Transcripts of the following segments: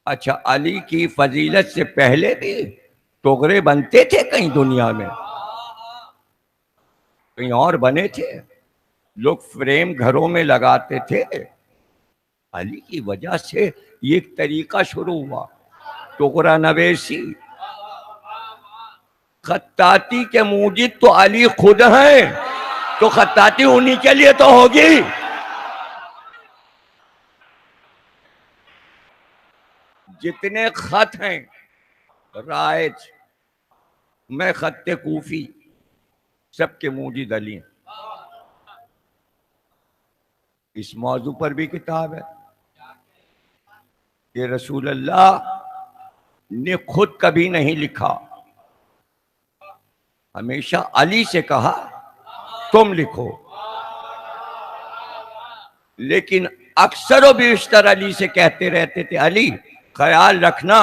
اچھا، علی کی فضیلت سے پہلے بھی ٹوکرے بنتے تھے کہیں دنیا میں؟ کہیں اور بنے تھے؟ لوگ فریم گھروں میں لگاتے تھے؟ علی کی وجہ سے یہ ایک طریقہ شروع ہوا، ٹکرا نویسی۔ خطاطی کے موجد تو علی خود ہیں، تو خطاطی انہی کے لیے تو ہوگی۔ جتنے خط ہیں رائج میں خط کوفی، سب کے موجد علی ہیں۔ اس موضوع پر بھی کتاب ہے کہ رسول اللہ نے خود کبھی نہیں لکھا، ہمیشہ علی سے کہا تم لکھو، لیکن اکثر و بیشتر علی سے کہتے رہتے تھے علی خیال رکھنا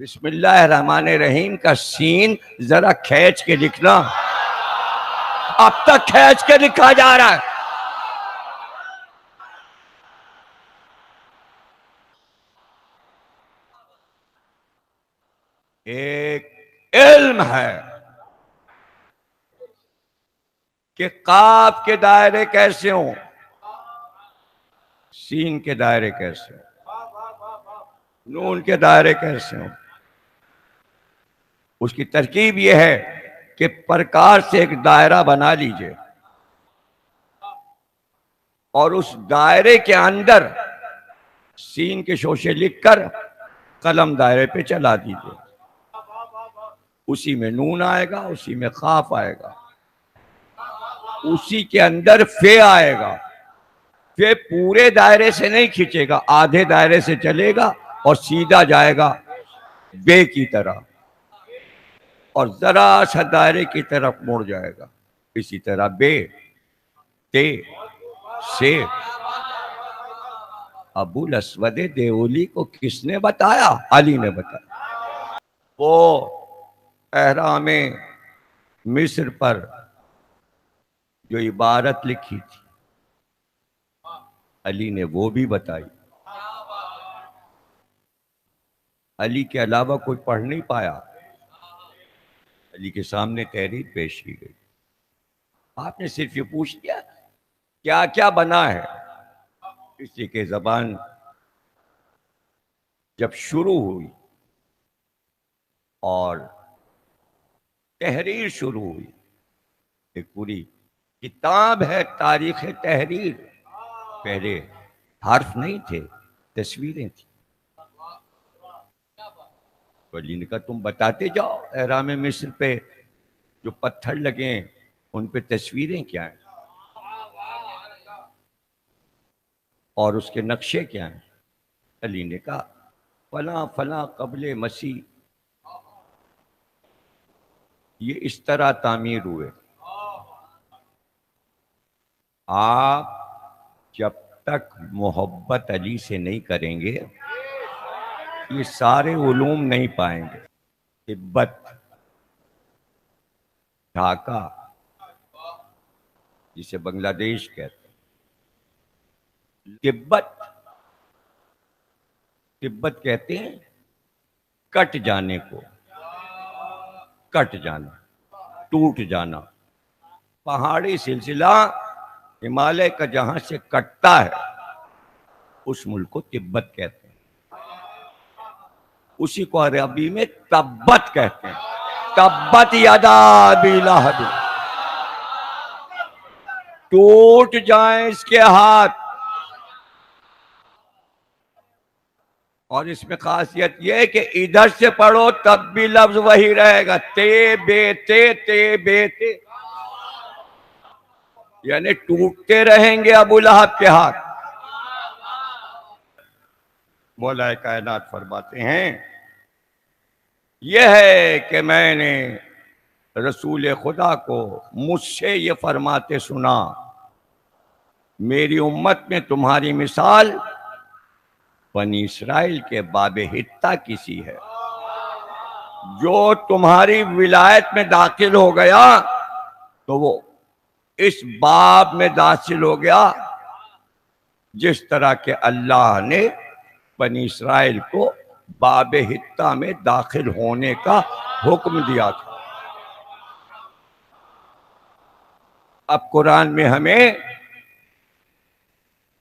بسم اللہ الرحمن الرحیم کا سین ذرا کھینچ کے لکھنا، اب تک کھینچ کے لکھا جا رہا ہے۔ ایک علم ہے کہ قاف کے دائرے کیسے ہوں، سین کے دائرے کیسے ہوں، نون کے دائرے کیسے ہوں۔ اس کی ترکیب یہ ہے کہ پرکار سے ایک دائرہ بنا لیجئے اور اس دائرے کے اندر سین کے شوشے لکھ کر قلم دائرے پہ چلا دیجئے، اسی میں نون آئے گا، اسی میں قاف آئے گا، اسی کے اندر فے آئے گا۔ فے پورے دائرے سے نہیں کھینچے گا، آدھے دائرے سے چلے گا اور سیدھا جائے گا بے کی طرح، اور ذرا سا دائرے کی طرف مڑ جائے گا۔ اسی طرح بے، تے، سے۔ ابو الاسود دیولی کو کس نے بتایا؟ علی نے بتایا۔ وہ احرام مصر پر جو عبارت لکھی تھی علی نے وہ بھی بتائی۔ علی کے علاوہ کوئی پڑھ نہیں پایا، علی کے سامنے تحریر پیش کی گئی۔ آپ نے صرف یہ پوچھ لیا کیا کیا بنا ہے، اسی کے زبان جب شروع ہوئی اور تحریر شروع ہوئی، ایک پوری کتاب ہے تاریخ تحریر۔ پہلے حرف نہیں تھے، تصویریں تھیں۔ علی نے کہا تم بتاتے جاؤ احرام مصر پہ جو پتھر لگے ہیں ان پہ تصویریں کیا ہیں اور اس کے نقشے کیا ہیں۔ علی نے کہا فلاں فلاں قبل مسیح یہ اس طرح تعمیر ہوئے۔ آپ جب تک محبت علی سے نہیں کریں گے یہ سارے علوم نہیں پائیں گے۔ تبت، ڈھاکہ جسے بنگلہ دیش کہتے ہیں، تبت کہتے ہیں کٹ جانے کو، کٹ جانا، ٹوٹ جانا۔ پہاڑی سلسلہ ہمالیہ کا جہاں سے کٹتا ہے اس ملک کو تبت کہتے ہیں، اسی کو عربی میں تبت کہتے ہیں۔ تبت یدا ابی لہب، ٹوٹ جائیں اس کے ہاتھ۔ اور اس میں خاصیت یہ ہے کہ ادھر سے پڑھو تب بھی لفظ وہی رہے گا، تے بے تے، تے بے تے، یعنی ٹوٹتے رہیں گے ابو لہب کے ہاتھ۔ مولا کائنات فرماتے ہیں یہ ہے کہ میں نے رسول خدا کو مجھ سے یہ فرماتے سنا میری امت میں تمہاری مثال بنی اسرائیل کے باب حتہ کسی ہے، جو تمہاری ولایت میں داخل ہو گیا تو وہ اس باب میں داخل ہو گیا جس طرح کہ اللہ نے بنی اسرائیل کو باب حتہ میں داخل ہونے کا حکم دیا تھا۔ اب قرآن میں ہمیں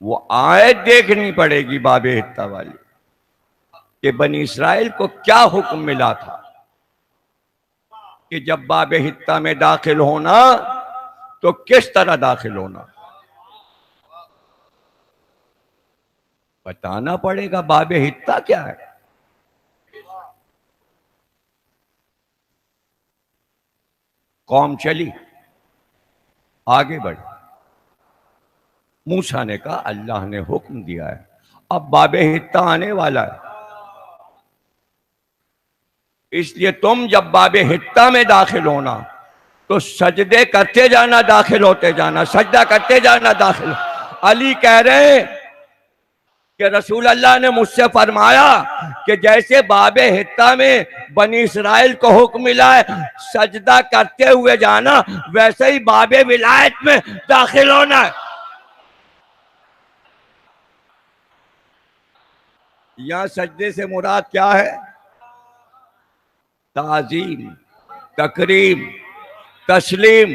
وہ آیت دیکھنی پڑے گی باب حتہ والی کہ بنی اسرائیل کو کیا حکم ملا تھا کہ جب باب حتہ میں داخل ہونا تو کس طرح داخل ہونا، بتانا پڑے گا باب حتہ کیا ہے۔ قوم چلی، آگے بڑھی، موسیٰ نے کہا اللہ نے حکم دیا ہے، اب باب حتہ آنے والا ہے، اس لیے تم جب باب حتہ میں داخل ہونا تو سجدے کرتے جانا، داخل ہوتے جانا، سجدہ کرتے جانا، داخل۔ علی کہہ رہے ہیں کہ رسول اللہ نے مجھ سے فرمایا کہ جیسے باب حتہ میں بنی اسرائیل کو حکم ملا ہے سجدہ کرتے ہوئے جانا، ویسے ہی باب ولایت میں داخل ہونا ہے۔ یہاں سجدے سے مراد کیا ہے؟ تعظیم، تکریم، تسلیم۔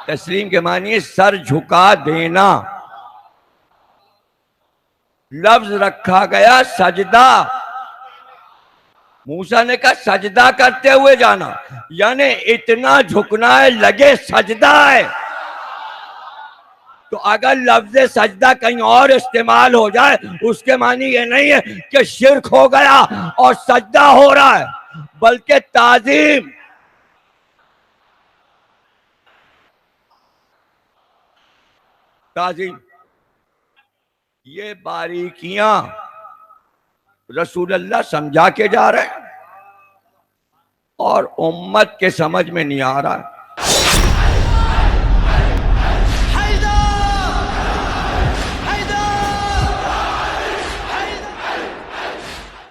تسلیم کے معنی ہے سر جھکا دینا۔ لفظ رکھا گیا سجدہ، موسیٰ نے کہا سجدہ کرتے ہوئے جانا، یعنی اتنا جھکنا ہے لگے سجدہ ہے۔ تو اگر لفظ سجدہ کہیں اور استعمال ہو جائے اس کے معنی یہ نہیں ہے کہ شرک ہو گیا اور سجدہ ہو رہا ہے، بلکہ تعظیم۔ تعظیم، یہ باریکیاں رسول اللہ سمجھا کے جا رہے ہیں اور امت کے سمجھ میں نہیں آ رہا ہے۔